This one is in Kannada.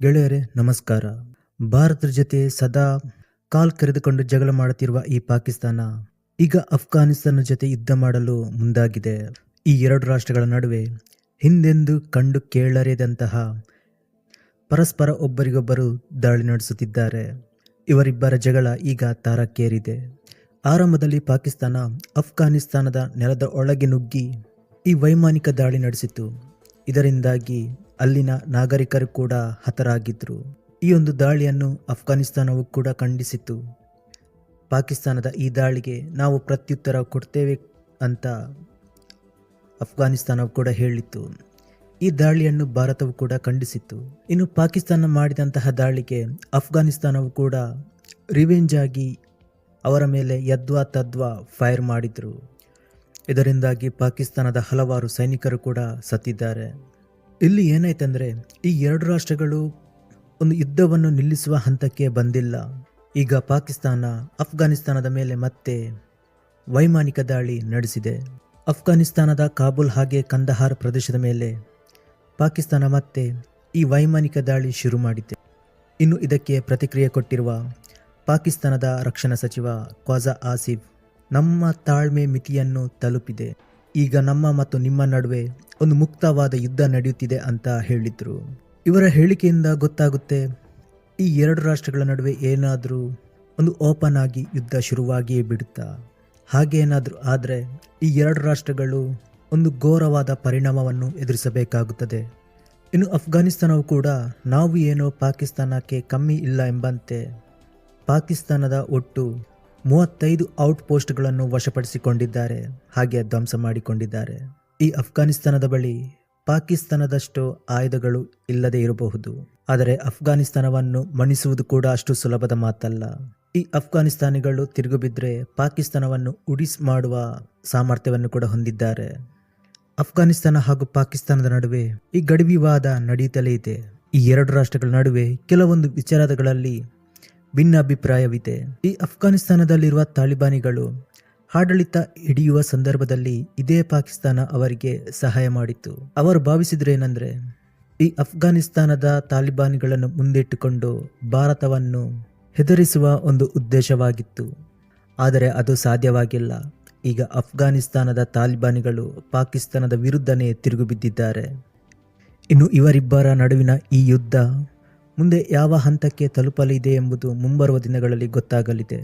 ಗೆಳೆಯರೇ ನಮಸ್ಕಾರ. ಭಾರತದ ಜೊತೆ ಸದಾ ಕಾಲ್ ಕರೆದುಕೊಂಡು ಜಗಳ ಮಾಡುತ್ತಿರುವ ಈ ಪಾಕಿಸ್ತಾನ ಈಗ ಅಫ್ಘಾನಿಸ್ತಾನ ಜೊತೆ ಯುದ್ಧ ಮಾಡಲು ಮುಂದಾಗಿದೆ. ಈ ಎರಡು ರಾಷ್ಟ್ರಗಳ ನಡುವೆ ಹಿಂದೆಂದೂ ಕಂಡು ಕೇಳರಿದಂತಹ ಪರಸ್ಪರ ಒಬ್ಬರಿಗೊಬ್ಬರು ದಾಳಿ ನಡೆಸುತ್ತಿದ್ದಾರೆ. ಇವರಿಬ್ಬರ ಜಗಳ ಈಗ ತಾರಕ್ಕೇರಿದೆ. ಆರಂಭದಲ್ಲಿ ಪಾಕಿಸ್ತಾನ ಅಫ್ಘಾನಿಸ್ತಾನದ ನೆಲದ ಒಳಗೆ ನುಗ್ಗಿ ಈ ವೈಮಾನಿಕ ದಾಳಿ ನಡೆಸಿತು. ಇದರಿಂದಾಗಿ ಅಲ್ಲಿನ ನಾಗರಿಕರು ಕೂಡ ಹತರಾಗಿದ್ದರು. ಈ ಒಂದು ದಾಳಿಯನ್ನು ಅಫ್ಘಾನಿಸ್ತಾನವು ಕೂಡ ಖಂಡಿಸಿತು. ಪಾಕಿಸ್ತಾನದ ಈ ದಾಳಿಗೆ ನಾವು ಪ್ರತ್ಯುತ್ತರ ಕೊಡ್ತೇವೆ ಅಂತ ಅಫ್ಘಾನಿಸ್ತಾನವು ಕೂಡ ಹೇಳಿತ್ತು. ಈ ದಾಳಿಯನ್ನು ಭಾರತವು ಕೂಡ ಖಂಡಿಸಿತ್ತು. ಇನ್ನು ಪಾಕಿಸ್ತಾನ ಮಾಡಿದಂತಹ ದಾಳಿಗೆ ಅಫ್ಘಾನಿಸ್ತಾನವು ಕೂಡ ರಿವೆಂಜ್ ಆಗಿ ಅವರ ಮೇಲೆ ಯದ್ವಾ ತದ್ವಾ ಫೈರ್ ಮಾಡಿದರು. ಇದರಿಂದಾಗಿ ಪಾಕಿಸ್ತಾನದ ಹಲವಾರು ಸೈನಿಕರು ಕೂಡ ಸತ್ತಿದ್ದಾರೆ. ಇಲ್ಲಿ ಏನಾಯ್ತಂದರೆ ಈ ಎರಡು ರಾಷ್ಟ್ರಗಳು ಒಂದು ಯುದ್ಧವನ್ನು ನಿಲ್ಲಿಸುವ ಹಂತಕ್ಕೆ ಬಂದಿಲ್ಲ. ಈಗ ಪಾಕಿಸ್ತಾನ ಅಫ್ಘಾನಿಸ್ತಾನದ ಮೇಲೆ ಮತ್ತೆ ವೈಮಾನಿಕ ದಾಳಿ ನಡೆಸಿದೆ. ಅಫ್ಘಾನಿಸ್ತಾನದ ಕಾಬೂಲ್ ಹಾಗೆ ಕಂದಹಾರ್ ಪ್ರದೇಶದ ಮೇಲೆ ಪಾಕಿಸ್ತಾನ ಮತ್ತೆ ಈ ವೈಮಾನಿಕ ದಾಳಿ ಶುರು ಮಾಡಿದೆ. ಇನ್ನು ಇದಕ್ಕೆ ಪ್ರತಿಕ್ರಿಯೆ ಕೊಟ್ಟಿರುವ ಪಾಕಿಸ್ತಾನದ ರಕ್ಷಣಾ ಸಚಿವ ಖ್ವಾಜಾ ಆಸಿಫ್, ನಮ್ಮ ತಾಳ್ಮೆ ಮಿತಿಯನ್ನು ತಲುಪಿದೆ. ಈಗ ನಮ್ಮ ಮತ್ತು ನಿಮ್ಮ ನಡುವೆ ಒಂದು ಮುಕ್ತವಾದ ಯುದ್ಧ ನಡೆಯುತ್ತಿದೆ ಅಂತ ಹೇಳಿದ್ರು. ಇವರ ಹೇಳಿಕೆಯಿಂದ ಗೊತ್ತಾಗುತ್ತೆ ಈ ಎರಡು ರಾಷ್ಟ್ರಗಳ ನಡುವೆ ಏನಾದರೂ ಒಂದು ಓಪನ್ ಆಗಿ ಯುದ್ಧ ಶುರುವಾಗಿಯೇ ಬಿಡುತ್ತಾ. ಹಾಗೆ ಏನಾದರೂ ಆದರೆ ಈ ಎರಡು ರಾಷ್ಟ್ರಗಳು ಒಂದು ಘೋರವಾದ ಪರಿಣಾಮವನ್ನು ಎದುರಿಸಬೇಕಾಗುತ್ತದೆ. ಇನ್ನು ಅಫ್ಘಾನಿಸ್ತಾನವು ಕೂಡ ನಾವು ಏನೋ ಪಾಕಿಸ್ತಾನಕ್ಕೆ ಕಮ್ಮಿ ಇಲ್ಲ ಎಂಬಂತೆ ಪಾಕಿಸ್ತಾನದ ಒಟ್ಟು 35 ಔಟ್ ಪೋಸ್ಟ್ಗಳನ್ನು ವಶಪಡಿಸಿಕೊಂಡಿದ್ದಾರೆ, ಹಾಗೆ ಧ್ವಂಸ ಮಾಡಿಕೊಂಡಿದ್ದಾರೆ. ಈ ಅಫ್ಘಾನಿಸ್ತಾನದ ಬಳಿ ಪಾಕಿಸ್ತಾನದಷ್ಟು ಆಯುಧಗಳು ಇಲ್ಲದೆ ಇರಬಹುದು, ಆದರೆ ಅಫ್ಘಾನಿಸ್ತಾನವನ್ನು ಮಣಿಸುವುದು ಕೂಡ ಅಷ್ಟು ಸುಲಭದ ಮಾತಲ್ಲ. ಈ ಅಫ್ಘಾನಿಸ್ತಾನಿಗಳು ತಿರುಗಿ ಬಿದ್ದರೆ ಪಾಕಿಸ್ತಾನವನ್ನು ಉಡಿಸ್ ಮಾಡುವ ಸಾಮರ್ಥ್ಯವನ್ನು ಕೂಡ ಹೊಂದಿದ್ದಾರೆ. ಅಫ್ಘಾನಿಸ್ತಾನ ಹಾಗೂ ಪಾಕಿಸ್ತಾನದ ನಡುವೆ ಈ ಗಡಿ ವಿವಾದ ನಡೆಯುತ್ತಲೇ ಇದೆ. ಈ ಎರಡು ರಾಷ್ಟ್ರಗಳ ನಡುವೆ ಕೆಲವೊಂದು ವಿಚಾರಗಳಲ್ಲಿ ಭಿನ್ನಾಭಿಪ್ರಾಯವಿದೆ. ಈ ಅಫ್ಘಾನಿಸ್ತಾನದಲ್ಲಿರುವ ತಾಲಿಬಾನಿಗಳು ಆಡಳಿತ ಹಿಡಿಯುವ ಸಂದರ್ಭದಲ್ಲಿ ಇದೇ ಪಾಕಿಸ್ತಾನ ಅವರಿಗೆ ಸಹಾಯ ಮಾಡಿತು. ಅವರು ಭಾವಿಸಿದ್ರೇನೆಂದರೆ ಈ ಅಫ್ಘಾನಿಸ್ತಾನದ ತಾಲಿಬಾನಿಗಳನ್ನು ಮುಂದಿಟ್ಟುಕೊಂಡು ಭಾರತವನ್ನು ಹೆದರಿಸುವ ಒಂದು ಉದ್ದೇಶವಾಗಿತ್ತು. ಆದರೆ ಅದು ಸಾಧ್ಯವಾಗಿಲ್ಲ. ಈಗ ಅಫ್ಘಾನಿಸ್ತಾನದ ತಾಲಿಬಾನಿಗಳು ಪಾಕಿಸ್ತಾನದ ವಿರುದ್ಧನೇ ತಿರುಗಿ ಬಿದ್ದಿದ್ದಾರೆ. ಇನ್ನು ಇವರಿಬ್ಬರ ನಡುವಿನ ಈ ಯುದ್ಧ ಮುಂದೆ ಯಾವ ಹಂತಕ್ಕೆ ತಲುಪಲಿದೆ ಎಂಬುದು ಮುಂಬರುವ ದಿನಗಳಲ್ಲಿ ಗೊತ್ತಾಗಲಿದೆ.